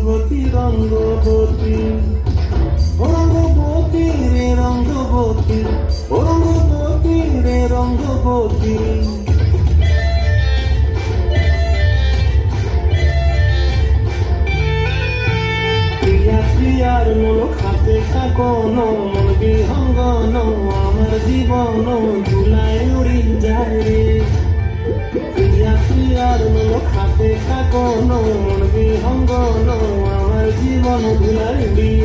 রঙ্গবতী রঙ্গবতী ও রঙ্গবতী রে রঙ্গবতী ও রঙ্গবতী রে রঙ্গবতী প্রিয়ার মূল খাতে থাকন মন বিহঙ্গন আমার জীবন ধুলায় উড়ি যায় রে প্রিয়ার মূল খাতে থাকন মন বিহঙ্গন আমার জীবন ধুলায় উড়ি